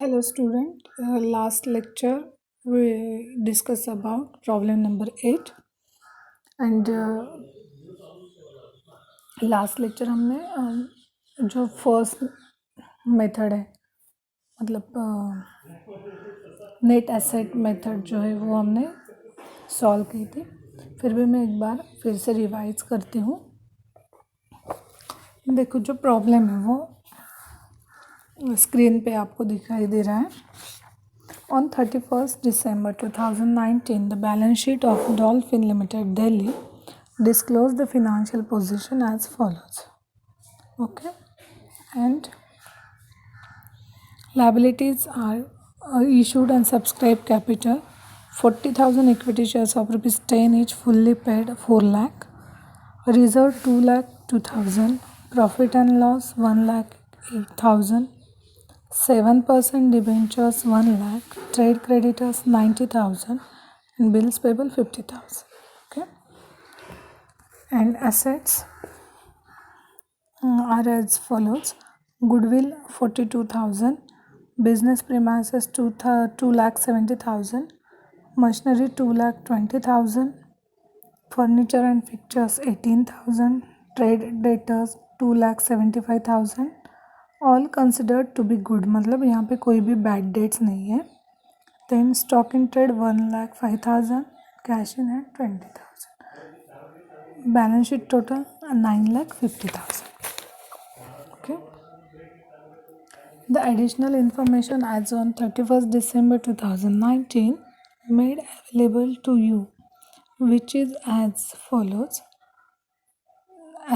Hello student, last lecture we discussed about problem number 8 and last lecture हमने जो first method है मतलब net asset method जो है वो हमने सॉल्व की थी। फिर भी मैं एक बार फिर से रिवाइज करती हूँ। देखो जो प्रॉब्लम है वो स्क्रीन पे आपको दिखाई दे रहा है। On 31st December 2019, the balance sheet of Dolphin Limited Delhi disclosed the financial position as follows. Okay, and liabilities are issued and subscribed capital 40,000 equity shares of rupees 10 each, fully paid 4 lakh, reserve 2 lakh 2,000, profit and loss 1 lakh 8,000. 7% debentures 1 lakh, trade creditors 90,000 and bills payable 50,000. Okay, and assets are as follows: goodwill 42,000, business premises 2 lakh 70,000, machinery 2 lakh 20,000, furniture and fixtures 18,000, trade debtors 2 lakh 75,000. All considered to be good, मतलब यहाँ पे कोई भी bad debts नहीं है। Then stock in trade 1,05,000, cash in hand 20,000, balance sheet total 9,50,000. Okay, the additional information as on 31st December 2019 made available to you which is as follows.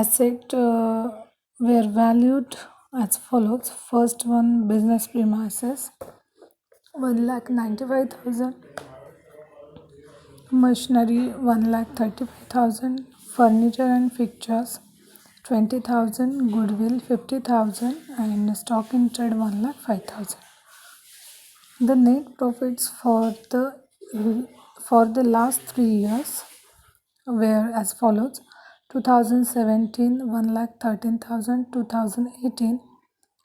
Asset were valued as follows. First one, business premises 1,95,000, machinery 1,35,000, furniture and fixtures 20,000, goodwill 50,000 and stock in trade 1,05,000. The net profits for the last 3 years were as follows: 2017 1,13,000, 2018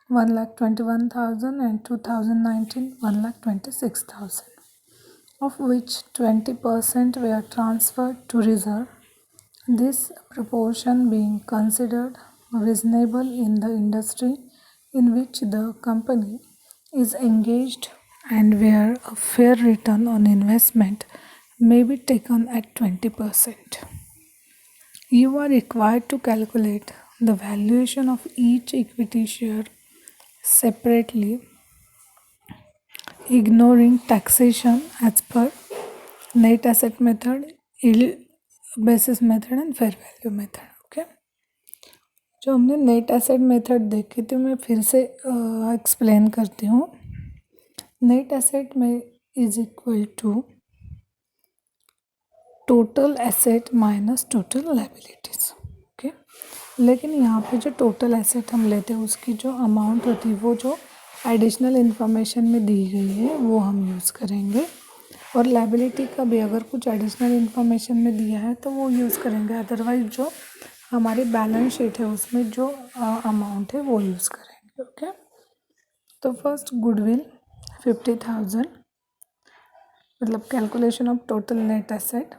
1,21,000 and 2019 1,26,000, of which 20% were transferred to reserve, this proportion being considered reasonable in the industry in which the company is engaged and where a fair return on investment may be taken at 20%. You are required to calculate the valuation of each equity share separately, ignoring taxation as per net asset method, yield basis method and fair value method. Okay, जो हमने net asset method देखी थी मैं फिर से explain करती हूँ. Net asset में is equal to total asset minus total liabilities. Okay, लेकिन यहाँ पे जो टोटल एसेट हम लेते हैं उसकी जो अमाउंट होती है वो जो एडिशनल इन्फॉर्मेशन में दी गई है वो हम यूज़ करेंगे, और लायबिलिटी का भी अगर कुछ एडिशनल इन्फॉर्मेशन में दिया है तो वो यूज़ करेंगे. अदरवाइज जो हमारी बैलेंस शीट है उसमें जो अमाउंट है वो यूज़ करेंगे. ओके, तो फर्स्ट गुडविल 50,000, मतलब calculation of total net asset.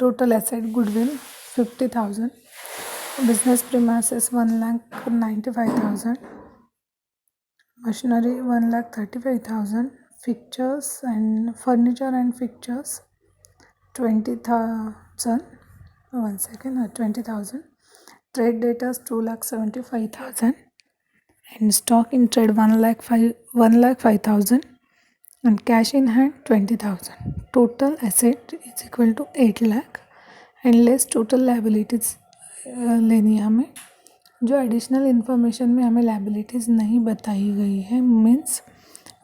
Total asset goodwill 50,000, business premises 1,95,000, machinery 1,35,000, fixtures and furniture and fixtures 20,000. 20,000. Trade debtors 2,75,000 and stock in trade 1,05,000 and cash in hand 20,000. Total asset is equal to 8 lakh and less total liabilities लेनी है हमें. जो additional information में हमें liabilities नहीं बताई गई है, मीन्स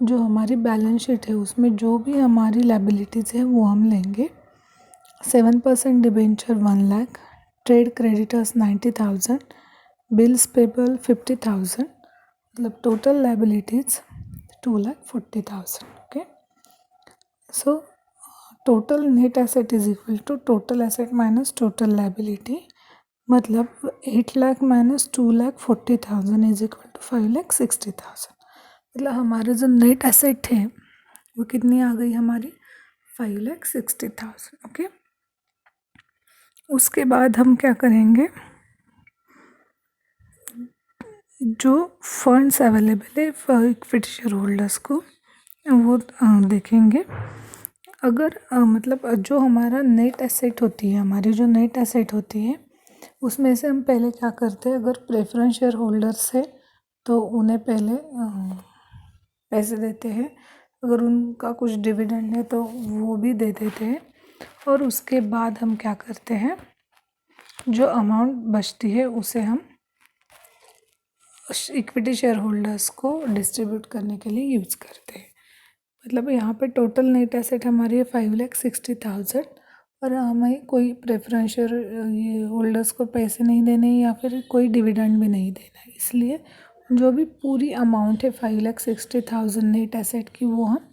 जो हमारी बैलेंस शीट है उसमें जो भी हमारी लायबिलिटीज़ है वो हम लेंगे. 7% debenture 1 lakh, trade creditors 90,000, bills payable 50,000, मतलब total liabilities 2,40,000. Okay, so total net asset is equal to total asset minus total liability, मतलब 8 lakh minus 2,40,000 is equal to 5,60,000. मतलब हमारे जो नेट एसेट है वो कितनी आ गई हमारी 5,60,000। ओके, उसके बाद हम क्या करेंगे, जो फंड्स अवेलेबल है फॉर इक्विटी शेयर होल्डर्स को वो देखेंगे। अगर मतलब जो हमारा नेट एसेट होती है, हमारी जो नेट एसेट होती है उसमें से हम पहले क्या करते हैं, अगर प्रेफरेंस शेयर होल्डर्स है तो उन्हें पहले पैसे देते हैं, अगर उनका कुछ डिविडेंड है तो वो भी दे देते हैं, और उसके बाद हम क्या करते हैं, जो अमाउंट बचती है उसे हम इक्विटी शेयर होल्डर्स को डिस्ट्रीब्यूट करने के लिए यूज़ करते हैं। मतलब यहाँ पे टोटल नेट एसेट हमारी है 5,60,000, और हमें कोई प्रेफरेंस शेयर ये होल्डर्स को पैसे नहीं देने या फिर कोई डिविडेंड भी नहीं देना है, इसलिए जो भी पूरी अमाउंट है 5,60,000 नेट एसेट की वो हम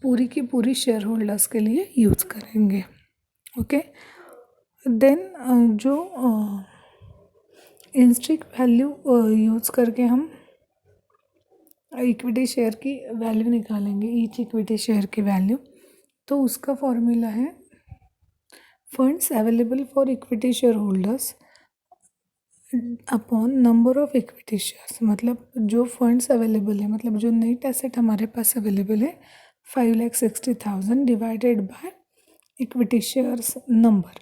पूरी की पूरी शेयर होल्डर्स के लिए यूज़ करेंगे। ओके, देन जो इंस्ट्रिक वैल्यू यूज़ करके हम इक्विटी शेयर की वैल्यू निकालेंगे, ईच इक्विटी शेयर की वैल्यू। तो उसका फॉर्मूला है funds available for equity share holders upon number of equity shares. मतलब जो फंड्स अवेलेबल है, मतलब जो नेट एसेट हमारे पास अवेलेबल है 5,60,000 divided by equity shares number.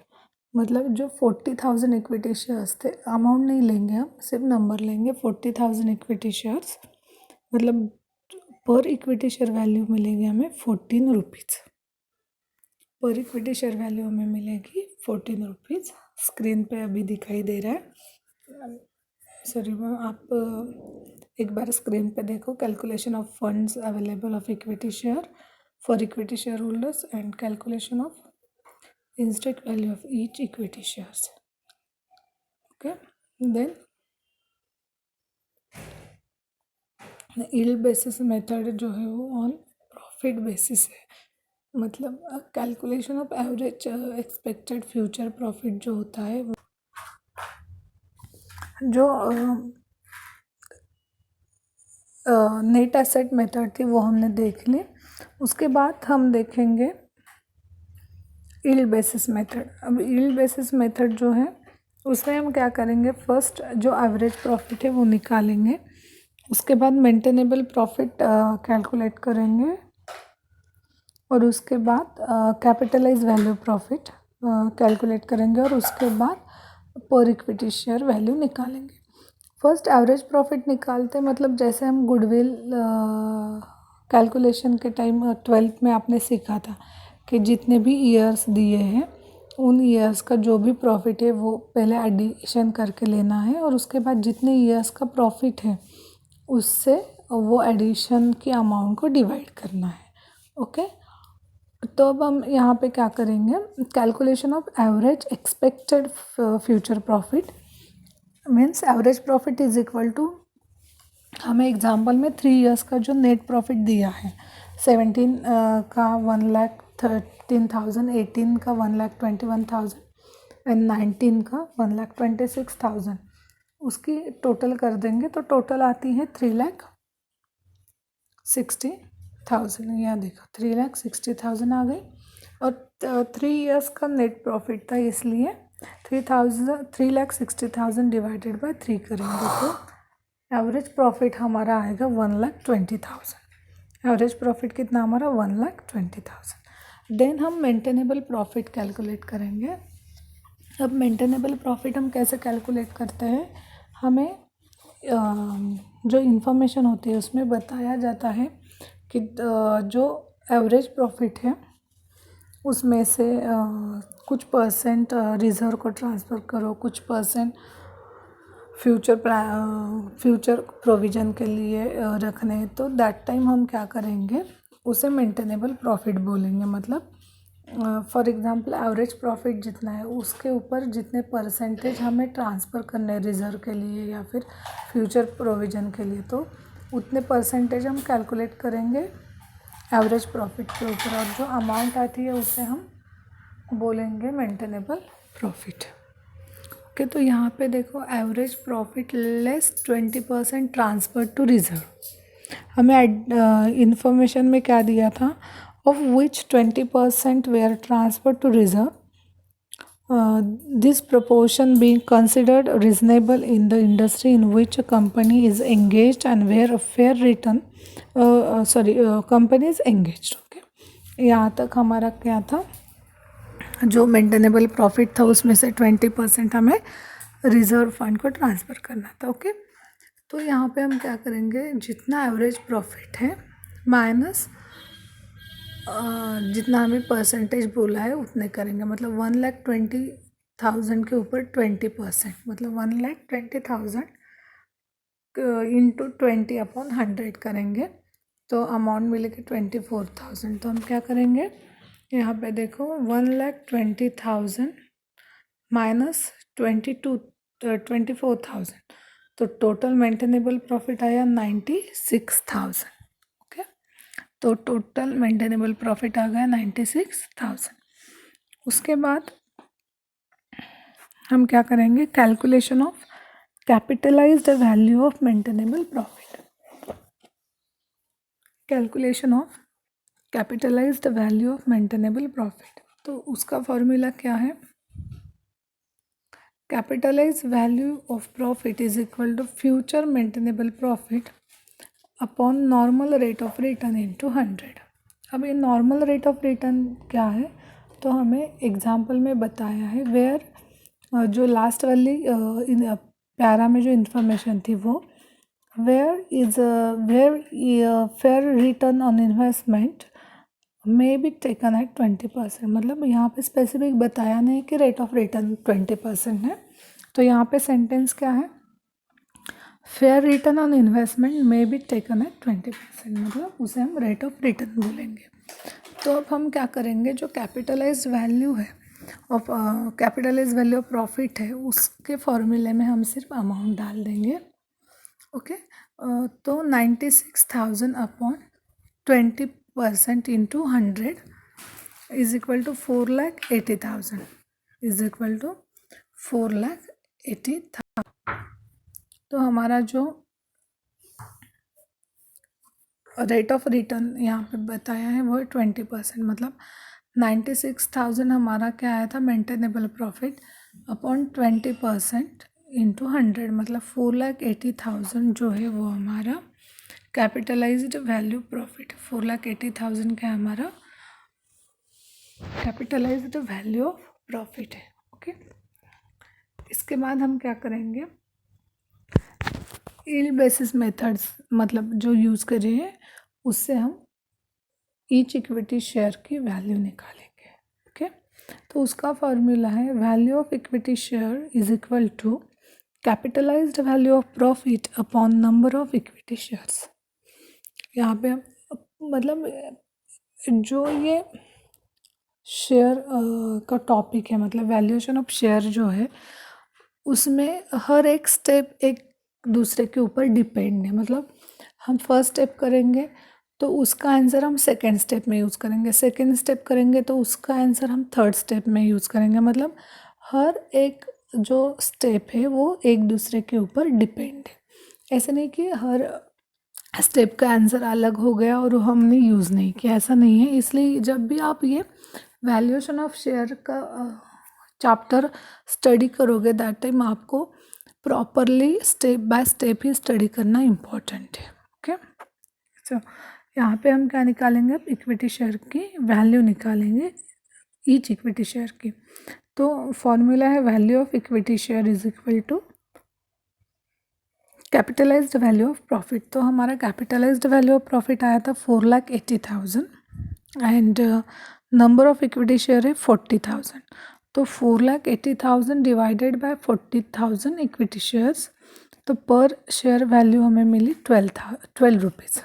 मतलब जो 40,000 इक्विटी शेयर्स थे, अमाउंट नहीं लेंगे हम, सिर्फ नंबर लेंगे। 40,000 इक्विटी शेयर्स मतलब पर इक्विटी शेयर वैल्यू मिलेगी हमें 14 rupees. Per equity share value हमें मिलेगी 14 रुपीज़। स्क्रीन पे अभी दिखाई दे रहा है, सॉरी मैम, आप एक बार स्क्रीन पे देखो, calculation of funds available of equity share for equity share holders and calculation of instant value of each equity shares. Okay, then yield basis method जो है वो ऑन प्रॉफिट बेसिस है। मतलब calculation of average expected future profit जो होता है वो जो नेट एसेट मेथड थी वो हमने देख ली। उसके बाद हम देखेंगे यील्ड बेसिस मेथड। अब यील्ड बेसिस मेथड जो है उसमें हम क्या करेंगे, फर्स्ट जो एवरेज प्रॉफिट है वो निकालेंगे, उसके बाद मेंटेनेबल प्रॉफिट कैलकुलेट करेंगे, और उसके बाद कैपिटलाइज वैल्यू प्रॉफिट कैलकुलेट करेंगे, और उसके बाद पर इक्विटी शेयर वैल्यू निकालेंगे। फर्स्ट एवरेज प्रॉफिट निकालते, मतलब जैसे हम गुडविल कैलकुलेशन के टाइम 12th में आपने सीखा था कि जितने भी ईयर्स दिए हैं उन ईयर्स का जो भी प्रॉफिट है वो पहले एडिशन करके लेना है, और उसके बाद जितने ईयर्स का प्रॉफिट है उससे वो एडिशन की अमाउंट को डिवाइड करना है। ओके, तो अब हम यहाँ पे क्या करेंगे, calculation of average expected future profit means average profit is equal to, हमें एग्जांपल में 3 इयर्स का जो नेट प्रॉफिट दिया है 17 का 1,13,000, 18 का 1,21,000 एंड 19 का 1,26,000, उसकी टोटल कर देंगे तो टोटल आती है 3,60,000। यहाँ देखो 3,60,000 आ गई, और 3 इयर्स का नेट प्रॉफिट था, इसलिए 3,60,000 डिवाइडेड बाय 3 करेंगे तो एवरेज प्रॉफिट हमारा आएगा 1,20,000। एवरेज प्रॉफिट कितना हमारा 1,20,000। देन हम मेंटेनेबल प्रॉफिट कैलकुलेट करेंगे। अब मेंटेनेबल प्रॉफिट हम कैसे कैलकुलेट करते हैं, हमें जो इन्फॉर्मेशन होती है उसमें बताया जाता है कि जो एवरेज प्रॉफिट है उसमें से कुछ परसेंट रिज़र्व को ट्रांसफ़र करो, कुछ परसेंट फ्यूचर प्रोविज़न के लिए रखने, तो दैट टाइम हम क्या करेंगे, उसे मेंटेनेबल प्रॉफिट बोलेंगे। मतलब फॉर एग्ज़ाम्पल एवरेज प्रॉफिट जितना है उसके ऊपर जितने परसेंटेज हमें ट्रांसफ़र करने हैं रिज़र्व के लिए या फिर फ्यूचर प्रोविज़न के लिए, तो उतने परसेंटेज हम कैलकुलेट करेंगे एवरेज प्रॉफिट के ऊपर, और जो अमाउंट आती है उसे हम बोलेंगे मेंटेनेबल प्रॉफिट। ओके, तो यहाँ पे देखो average profit less 20% transfer to reserve, हमें इंफॉर्मेशन में क्या दिया था, of which 20% were transfer to reserve, this proportion being considered reasonable in the industry in which a company is engaged and where a fair return company is engaged. Okay, यहाँ तक हमारा क्या था, जो मेंटेनेबल प्रॉफिट था उसमें से 20% हमें रिजर्व फंड को ट्रांसफ़र करना था. ओके, तो यहाँ पे हम क्या करेंगे, जितना एवरेज प्रॉफिट है माइनस जितना हमें परसेंटेज बोला है उतने करेंगे. मतलब 1,20,000 के ऊपर 20%, मतलब 1,20,000 इंटू 20/100 करेंगे तो अमाउंट मिलेगी 24,000. तो हम क्या करेंगे, यहाँ पे देखो 1,20,000 माइनस 24,000, तो टोटल मेंटेनेबल प्रॉफिट आया 96,000. ओके, तो टोटल मेंटेनेबल प्रॉफिट आ गया 96,000. उसके बाद हम क्या करेंगे, calculation of capitalised value of maintainable profit. Calculation of capitalised value of maintainable profit, तो उसका फॉर्मूला क्या है, capitalise value of profit is equal to future maintainable profit upon normal rate of return into 100. अब ये normal rate of return क्या है, तो हमें एग्जाम्पल में बताया है वेयर जो लास्ट वाली पैरा में जो इन्फॉर्मेशन थी वो were fair return on investment may be taken at 20%. मतलब यहाँ पे स्पेसिफिक बताया नहीं कि रेट ऑफ रिटर्न 20% है. तो यहाँ पे सेंटेंस क्या है, fair return on investment may be taken at 20%, मतलब उसे हम रेट ऑफ रिटर्न बोलेंगे. तो अब हम क्या करेंगे, जो कैपिटलाइज्ड वैल्यू है of capitalised value of profit है उसके फॉर्मूले में हम सिर्फ अमाउंट डाल देंगे. ओके, तो 96,000 upon 20% into 100 is equal to 4,80,000 is equal to 4,80,000. तो हमारा जो रेट ऑफ रिटर्न यहाँ पे बताया है वो 20%, मतलब 96,000 हमारा क्या आया था मेंटेनेबल प्रॉफिट अपॉन 20% इंटू 100, मतलब 4,80,000 जो है वो हमारा कैपिटलाइज्ड वैल्यू प्रॉफिट. 4,80,000 का हमारा कैपिटलाइज्ड वैल्यू ऑफ प्रॉफिट है. ओके, इसके बाद हम क्या करेंगे, यील्ड बेसिस मेथड्स मतलब जो यूज़ कर रहे हैं उससे हम ईच इक्विटी शेयर की वैल्यू निकालेंगे. ओके, तो उसका फॉर्मूला है value of equity share is equal to capitalised value of profit upon number of equity shares. यहाँ पे मतलब जो ये शेयर का टॉपिक है, मतलब वैल्यूएशन ऑफ शेयर जो है उसमें हर एक स्टेप एक दूसरे के ऊपर डिपेंड है. मतलब हम फर्स्ट स्टेप करेंगे तो उसका आंसर हम सेकेंड स्टेप में यूज़ करेंगे, सेकेंड स्टेप करेंगे तो उसका आंसर हम थर्ड स्टेप में यूज़ करेंगे. मतलब हर एक जो स्टेप है वो एक दूसरे के ऊपर डिपेंड है. ऐसे नहीं कि हर स्टेप का आंसर अलग हो गया और हमने यूज़ नहीं किया, ऐसा नहीं है. इसलिए जब भी आप ये वैल्यूएशन ऑफ शेयर का चैप्टर स्टडी करोगे दैट टाइम आपको प्रॉपरली स्टेप बाय स्टेप ही स्टडी करना इम्पॉर्टेंट है. ओके, सो यहाँ पे हम क्या निकालेंगे, इक्विटी शेयर की वैल्यू निकालेंगे, ईच इक्विटी शेयर की. तो फॉर्मूला है value of equity share is equal to capitalised value of profit. तो हमारा कैपिटलाइज्ड वैल्यू ऑफ प्रॉफिट आया था 4,80,000 and number of equity share है 40,000. तो 4,80,000 डिवाइडेड बाय 40,000 इक्विटी शेयर्स, तो पर शेयर वैल्यू हमें मिली 12 रुपीज़.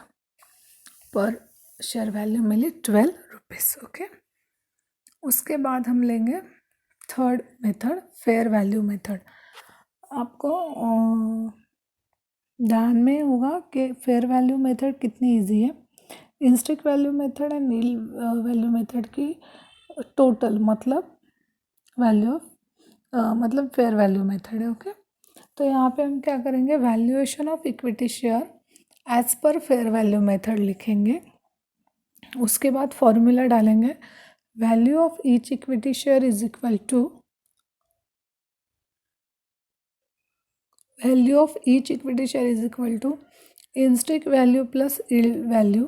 पर शेयर वैल्यू मिली 12 रुपीज़. ओके, उसके बाद हम लेंगे third method, fair value method. आपको ध्यान में होगा कि फेयर वैल्यू मेथड कितनी इजी है. इंस्टिक वैल्यू मेथड एंड नील वैल्यू मेथड की टोटल मतलब वैल्यू ऑफ मतलब फेयर वैल्यू मेथड है. ओके, तो यहाँ पे हम क्या करेंगे, valuation of equity share as per fair value method लिखेंगे। उसके बाद फॉर्मूला डालेंगे, value of each equity share is equal to value of each equity share is equal to intrinsic value plus yield value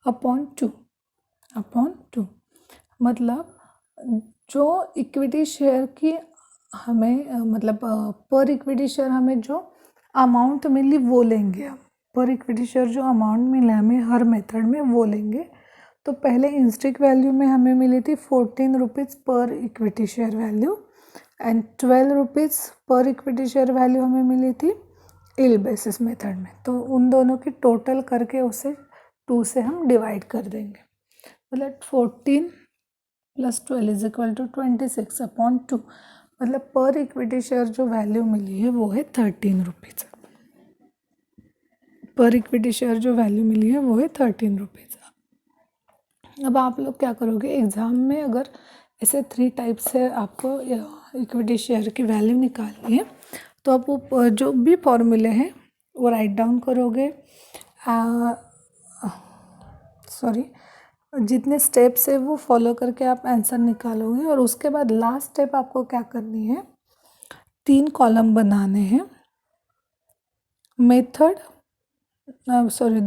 upon two. मतलब जो equity share की हमें मतलब per equity share हमें जो अमाउंट मिली वो लेंगे हम। पर इक्विटी शेयर जो अमाउंट मिला हमें हर मेथड में वो लेंगे। तो पहले इंस्ट्रिक वैल्यू में हमें मिली थी 14 rupees per equity share value and 12 rupees per equity share value हमें मिली थी यील्ड बेसिस मेथड में। तो उन दोनों की टोटल करके उसे 2 से हम डिवाइड कर देंगे। मतलब 14 plus 12 is equal to 26 upon 2। मतलब पर इक्विटी शेयर जो वैल्यू मिली है वो है 13 रुपीज़। पर इक्विटी शेयर जो वैल्यू मिली है वो है 13 रुपीज़। अब आप लोग क्या करोगे, एग्ज़ाम में अगर ऐसे 3 टाइप से आपको इक्विटी शेयर की वैल्यू निकालनी है तो आप वो जो भी फॉर्मूले हैं वो राइट डाउन करोगे। जितने स्टेप्स है वो फॉलो करके आप आंसर निकालोगे। और उसके बाद लास्ट स्टेप आपको क्या करनी है, 3 कॉलम बनाने हैं। Method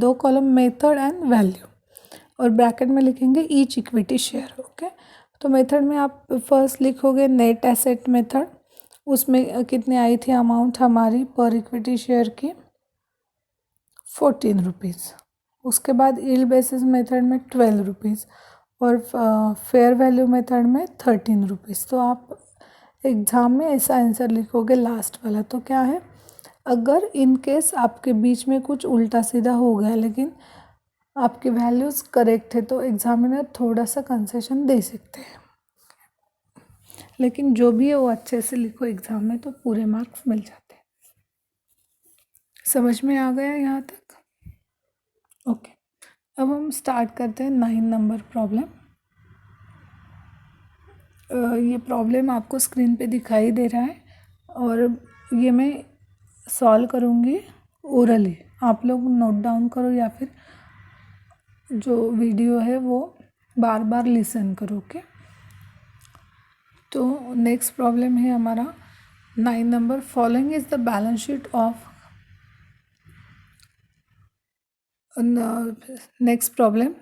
2 column method and value, और ब्रैकेट में लिखेंगे ईच इक्विटी शेयर। ओके, तो मेथड में आप फर्स्ट लिखोगे नेट एसेट मेथड। उसमें कितने आई थी अमाउंट हमारी पर इक्विटी शेयर की 14 रुपीज़। उसके बाद यील्ड बेसिस मेथड में 12 रुपीज़ और फेयर वैल्यू मेथड में 13 रुपीज़। तो आप एग्ज़ाम में ऐसा आंसर लिखोगे लास्ट वाला। तो क्या है, अगर इन केस आपके बीच में कुछ उल्टा सीधा हो गया लेकिन आपकी वैल्यूज़ करेक्ट है तो एग्जामिनर थोड़ा सा कंसेशन दे सकते हैं। लेकिन जो भी है वो अच्छे से लिखो एग्ज़ाम में तो पूरे मार्क्स मिल जाते हैं। समझ में आ गया यहाँ तक? ओके, अब हम स्टार्ट करते हैं 9 नंबर प्रॉब्लम। ये प्रॉब्लम आपको स्क्रीन पे दिखाई दे रहा है और ये मैं सॉल्व करूँगी ओरली। आप लोग नोट डाउन करो या फिर जो वीडियो है वो बार बार लिसन करो। ओके, तो नेक्स्ट प्रॉब्लम है हमारा 9 number. Following is the balance sheet of next problem.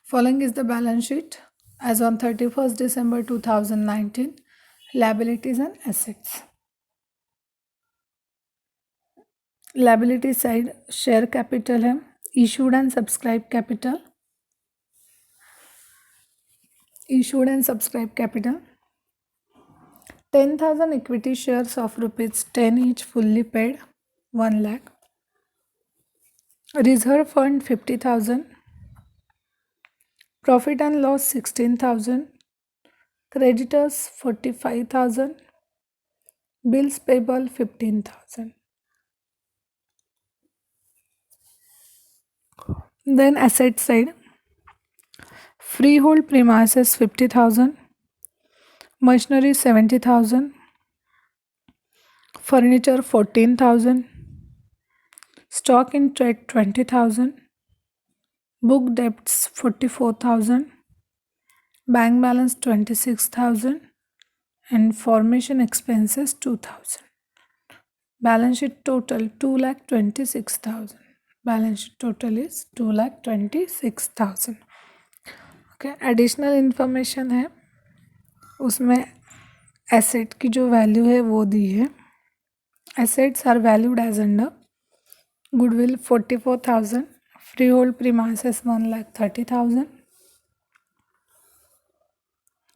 Following is the balance sheet as on 31st December 2019. Liabilities and assets. Liability side share capital है, issued and subscribed capital. Issued and subscribed capital 10,000 equity shares of rupees 10 each fully paid 1 lakh. Reserve fund 50,000. Profit and loss 16,000. Creditors 45,000. Bills payable 15,000. Then asset side, freehold premises 50,000, machinery 70,000, furniture 14,000, stock in trade 20,000, book debts 44,000, bank balance 26,000, and formation expenses 2,000. Balance sheet total 2,26,000. Balance sheet total is 2,26,000. Okay, additional information है उसमें asset की जो value है वो दी है। Assets are valued as under goodwill 44,000, free hold premises 1,30,000,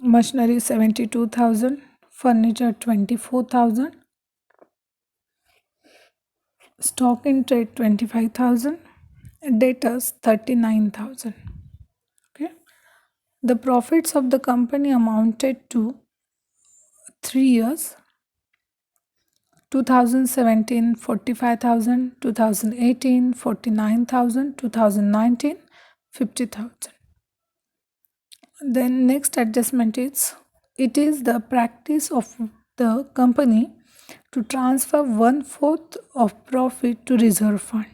machinery 72,000, furniture 24,000, stock in trade 25,000, debtors 39,000. Okay, the profits of the company amounted to 3 years 2017 45,000, 2018 49,000, 2019 50,000. Then next adjustment is, it is the practice of the company to transfer 1/4 of profit to reserve fund.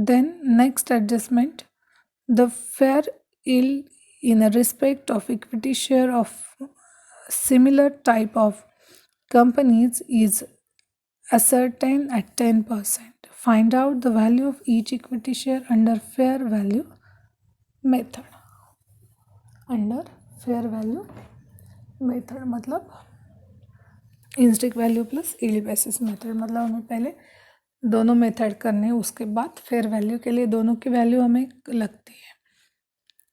Then next adjustment, the fair yield in respect of equity share of similar type of companies is ascertained at 10%. Find out the value of each equity share under fair value method. Under fair value method मतलब इंस्टिक value plus yield basis method, मतलब हमें पहले दोनों method करने हैं, उसके बाद फेयर वैल्यू के लिए दोनों की वैल्यू हमें लगती है।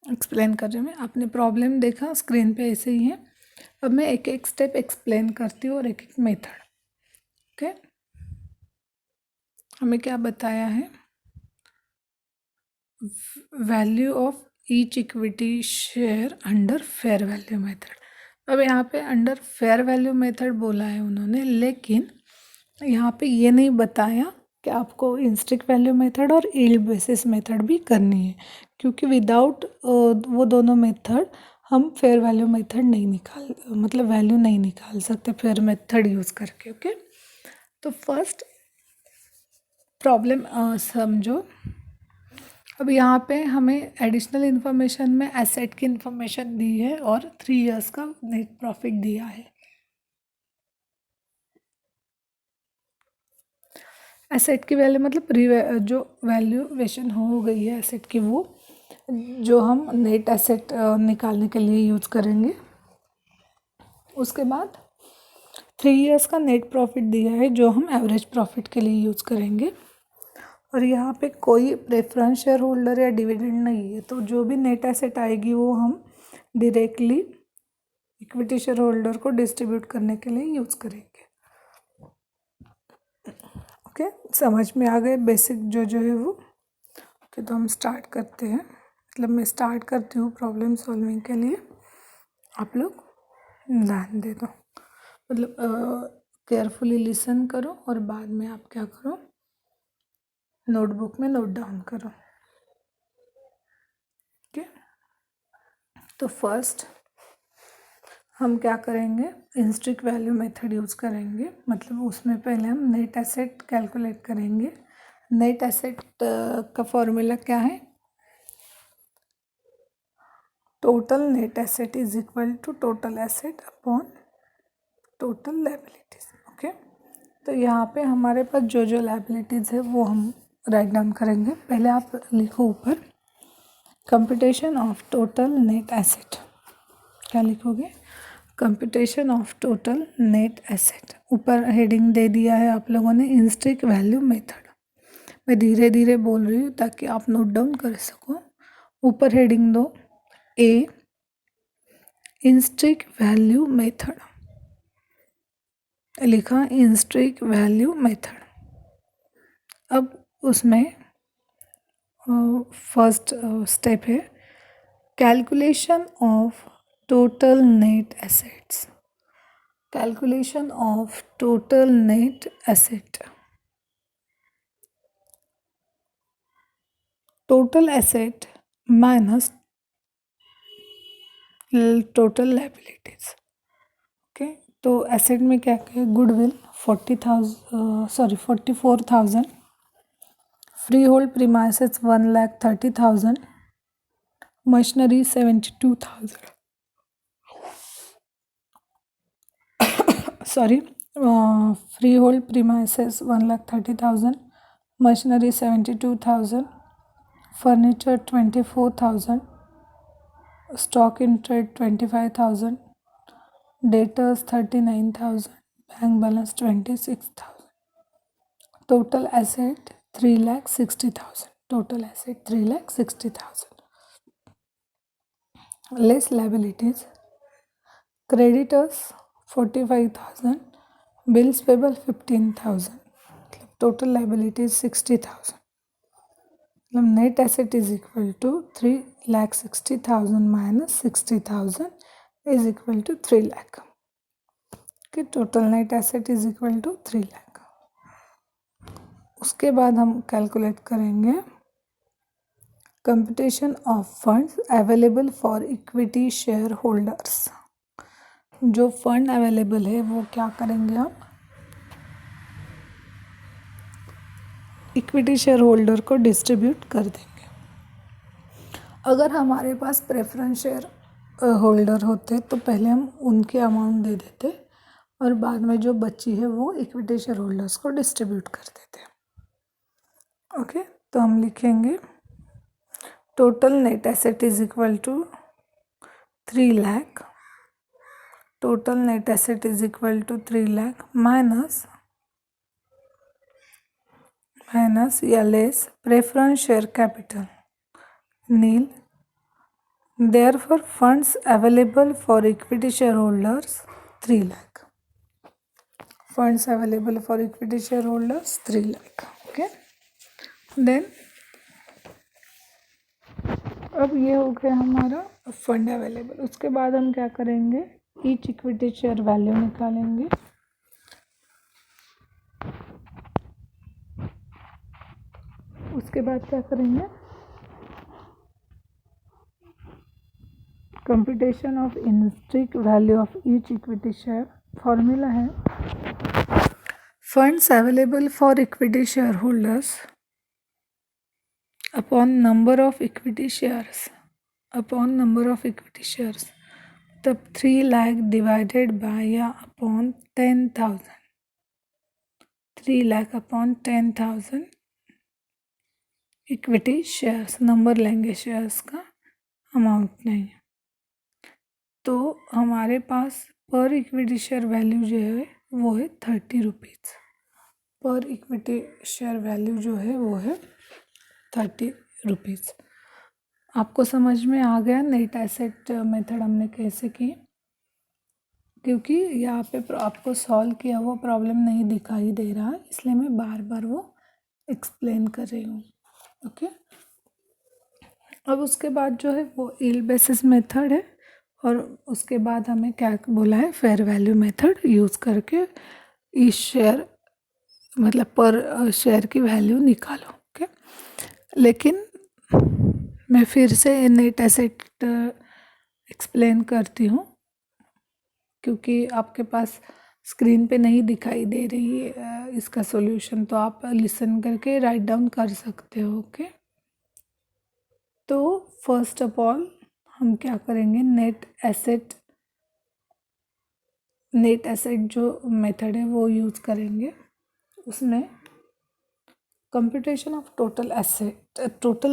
एक्सप्लेन कर रही हूँ मैं, आपने प्रॉब्लम देखा स्क्रीन पे ऐसे ही है। अब मैं एक एक स्टेप एक्सप्लेन करती हूँ और एक एक मेथड। ओके, हमें क्या बताया है, value of each equity share under fair value method. अब यहाँ पे अंडर फेयर वैल्यू मेथड बोला है उन्होंने, लेकिन यहाँ पे ये नहीं बताया कि आपको इंस्टिक वैल्यू मेथड और यील्ड बेसिस मेथड भी करनी है, क्योंकि विदाउट वो दोनों मेथड हम फेयर वैल्यू मेथड नहीं निकाल, मतलब वैल्यू नहीं निकाल सकते फेयर मेथड यूज़ करके। ओके, तो फर्स्ट प्रॉब्लम समझो। अब यहाँ पे हमें एडिशनल इन्फॉर्मेशन में एसेट की इन्फॉर्मेशन दी है और 3 इयर्स का नेट प्रॉफिट दिया है। एसेट की वैल्यू मतलब जो वैल्यूएशन हो गई है एसेट की, वो जो हम नेट एसेट निकालने के लिए यूज़ करेंगे। उसके बाद 3 इयर्स का नेट प्रॉफिट दिया है जो हम एवरेज प्रॉफिट के लिए यूज़ करेंगे। और यहाँ पे कोई प्रेफरेंस शेयर होल्डर या डिविडेंड नहीं है, तो जो भी नेट एसेट आएगी वो हम डायरेक्टली इक्विटी शेयर होल्डर को डिस्ट्रीब्यूट करने के लिए यूज़ करेंगे। ओके, समझ में आ गए बेसिक जो है वो। ओके, तो हम स्टार्ट करते हैं, मतलब मैं स्टार्ट करती हूँ प्रॉब्लम सॉल्विंग के लिए, आप लोग ध्यान दे दो, मतलब केयरफुली लिसन करो और बाद में आप क्या करो, नोटबुक में नोट डाउन करो। ओके, तो फर्स्ट हम क्या करेंगे, इंस्टिक वैल्यू मेथड यूज़ करेंगे, मतलब उसमें पहले हम नेट एसेट कैलकुलेट करेंगे। नेट एसेट का फॉर्मूला क्या है, total net asset is equal to total asset upon total liabilities. Okay, तो यहाँ पे हमारे पास जो जो लायबिलिटीज़ है वो हम राइट डाउन करेंगे। पहले आप लिखो ऊपर computation of total net asset, क्या लिखोगे, computation of total net asset. ऊपर हेडिंग दे दिया है आप लोगों ने इंस्टिक वैल्यू मेथड। मैं धीरे धीरे बोल रही हूँ ताकि आप नोट डाउन कर सको। ऊपर हेडिंग दो ए इंस्टिक वैल्यू मेथड, लिखा इंस्टिक वैल्यू मेथड। अब उसमें फर्स्ट स्टेप है calculation of total net assets, calculation of total net asset, total asset minus total liabilities। Okay, तो एसेट में क्या क्या, goodwill 44,000, free hold premises 1,30,000, machinery 72,000, sorry free hold premises 1,30,000, machinery 72,000, furniture 24,000, stock in trade 25,000, debtors 39,000, bank balance 26,000, total asset 3,60,000, total asset 3,60,000, less liabilities, creditors 45,000, bills payable 15,000, total liabilities 60,000, मतलब net asset is equal to 3,60,000 minus 60,000 is equal to 3 lakh. Okay, total net asset is equal to 3 lakh. उसके बाद हम calculate करेंगे computation of funds available for equity share holders, जो fund available है वो क्या करेंगे हम इक्विटी शेयर होल्डर को डिस्ट्रीब्यूट कर देंगे। अगर हमारे पास प्रेफरेंस शेयर होल्डर होते तो पहले हम उनके अमाउंट दे देते और बाद में जो बची है वो इक्विटी शेयर होल्डर्स को डिस्ट्रीब्यूट कर देते। ओके, तो हम लिखेंगे total net asset is equal to 3 lakh. Total net asset is equal to 3 lakh minus या less preference share capital nil. Therefore, funds available for equity shareholders 3 lakh. Funds available for equity shareholders 3 lakh. Okay. Then अब ये हो गया हमारा fund available. उसके बाद हम क्या करेंगे ईच इक्विटी शेयर वैल्यू निकालेंगे। उसके बाद क्या करेंगे computation of intrinsic value of each equity share. Formula है funds available for equity share holders upon number of equity shares तब 3 लाख डिवाइडेड बाय या upon 10,000। 3 lakh upon 10,000 equity shares number लेंगे, shares का अमाउंट नहीं। तो हमारे पास पर इक्विटी शेयर वैल्यू जो है वो है 30 rupees. Per equity share value जो है वो है 30 रुपीज़। आपको समझ में आ गया नेट एसेट मेथड हमने कैसे की? क्योंकि यहाँ पे आपको सॉल्व किया हुआ प्रॉब्लम नहीं दिखाई दे रहा, इसलिए मैं बार बार वो एक्सप्लेन कर रही हूँ। ओके, अब उसके बाद जो है वो यील्ड बेसिस मेथड है और उसके बाद हमें क्या बोला है फेयर वैल्यू मेथड यूज़ करके इस शेयर मतलब पर शेयर की वैल्यू निकालो। ओके, लेकिन मैं फिर से नेट एसेट एक्सप्लेन करती हूँ क्योंकि आपके पास स्क्रीन पे नहीं दिखाई दे रही है इसका सॉल्यूशन, तो आप लिसन करके राइट डाउन कर सकते हो। ओके, तो फर्स्ट ऑफ ऑल हम क्या करेंगे नेट एसेट जो मेथड है वो यूज़ करेंगे। उसमें computation of total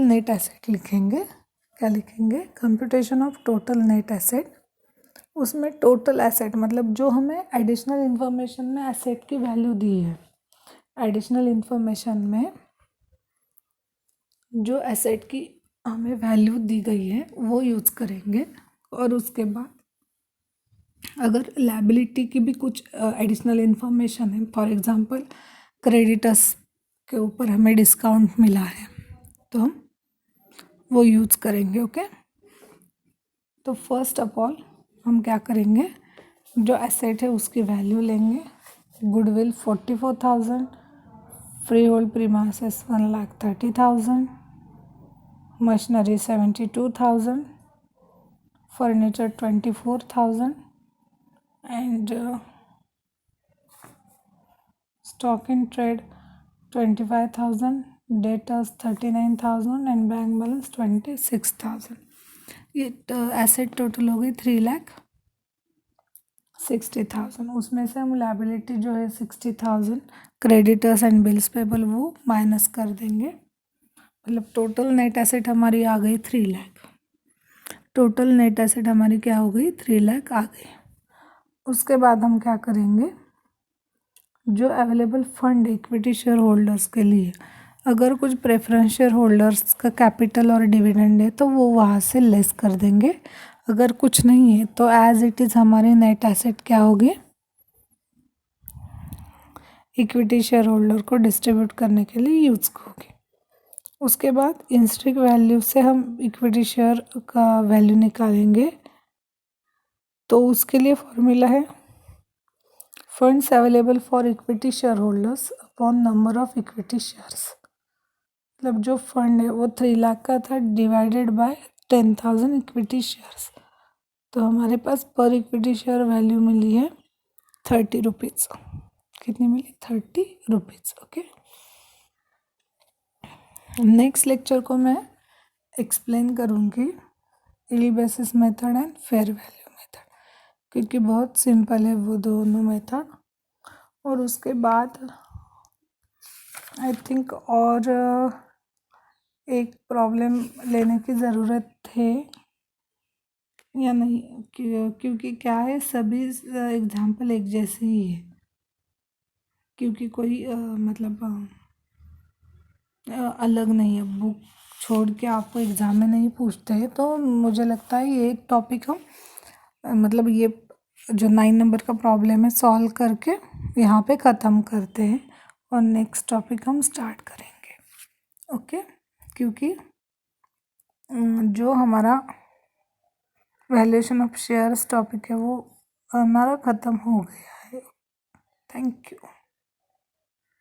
net asset लिखेंगे। क्या लिखेंगे? Computation of total net asset. उसमें टोटल एसेट मतलब जो हमें एडिशनल इंफॉर्मेशन में एसेट की वैल्यू दी है, एडिशनल इंफॉर्मेशन में जो एसेट की हमें वैल्यू दी गई है वो यूज़ करेंगे। और उसके बाद अगर लायबिलिटी की भी कुछ एडिशनल इंफॉर्मेशन है, फॉर एग्जांपल क्रेडिटर्स के ऊपर हमें डिस्काउंट मिला है तो हम वो यूज़ करेंगे। ओके, तो फर्स्ट ऑफ ऑल हम क्या करेंगे जो एसेट है उसकी वैल्यू लेंगे। Goodwill 44,000, free hold premises 1,30,000, machinery 72,000, furniture 24,000 and stock in trade 25,000, debtors 39,000 and bank balance 26,000। ये एसेट टोटल हो गई 3,60,000। उसमें से हम लायबिलिटी जो है 60,000 क्रेडिटर्स एंड बिल्स पेबल वो माइनस कर देंगे। मतलब टोटल नेट एसेट हमारी आ गई 3 लाख। टोटल नेट एसेट हमारी क्या हो गई 3 लाख आ गई। उसके बाद हम क्या करेंगे जो available fund equity share holders के लिए अगर कुछ प्रेफरेंस शेयर होल्डर्स का कैपिटल और डिविडेंड है तो वो वहाँ से लेस कर देंगे। अगर कुछ नहीं है तो एज इट इज़ हमारी नेट एसेट क्या होगी इक्विटी शेयर होल्डर को डिस्ट्रीब्यूट करने के लिए यूज़ होगी। उसके बाद इंस्ट्रिक वैल्यू से हम इक्विटी शेयर का वैल्यू निकालेंगे। तो उसके लिए फॉर्मूला है funds available for equity share holders upon number of equity shares. मतलब जो फंड है वो 3 लाख का था डिवाइडेड बाय 10,000 इक्विटी शेयर्स। तो हमारे पास पर इक्विटी शेयर वैल्यू मिली है 30 रुपीज़। कितनी मिली? 30 रुपीज़। ओके, नेक्स्ट लेक्चर को मैं एक्सप्लेन करूँगी yield basis method and fair value method, क्योंकि बहुत सिंपल है वो दोनों मेथड। और उसके बाद आई थिंक और एक प्रॉब्लम लेने की ज़रूरत है या नहीं, क्योंकि क्या है, सभी एग्जाम्पल एक जैसे ही है, क्योंकि कोई अलग नहीं है। बुक छोड़ के आपको एग्ज़ाम में नहीं पूछते हैं, तो मुझे लगता है ये टॉपिक हम ये जो 9 नंबर का प्रॉब्लम है सॉल्व करके यहाँ पे ख़त्म करते हैं और नेक्स्ट टॉपिक हम स्टार्ट करेंगे। ओके, क्योंकि जो हमारा वैल्यूएशन ऑफ शेयर्स टॉपिक है वो हमारा ख़त्म हो गया है। Thank you.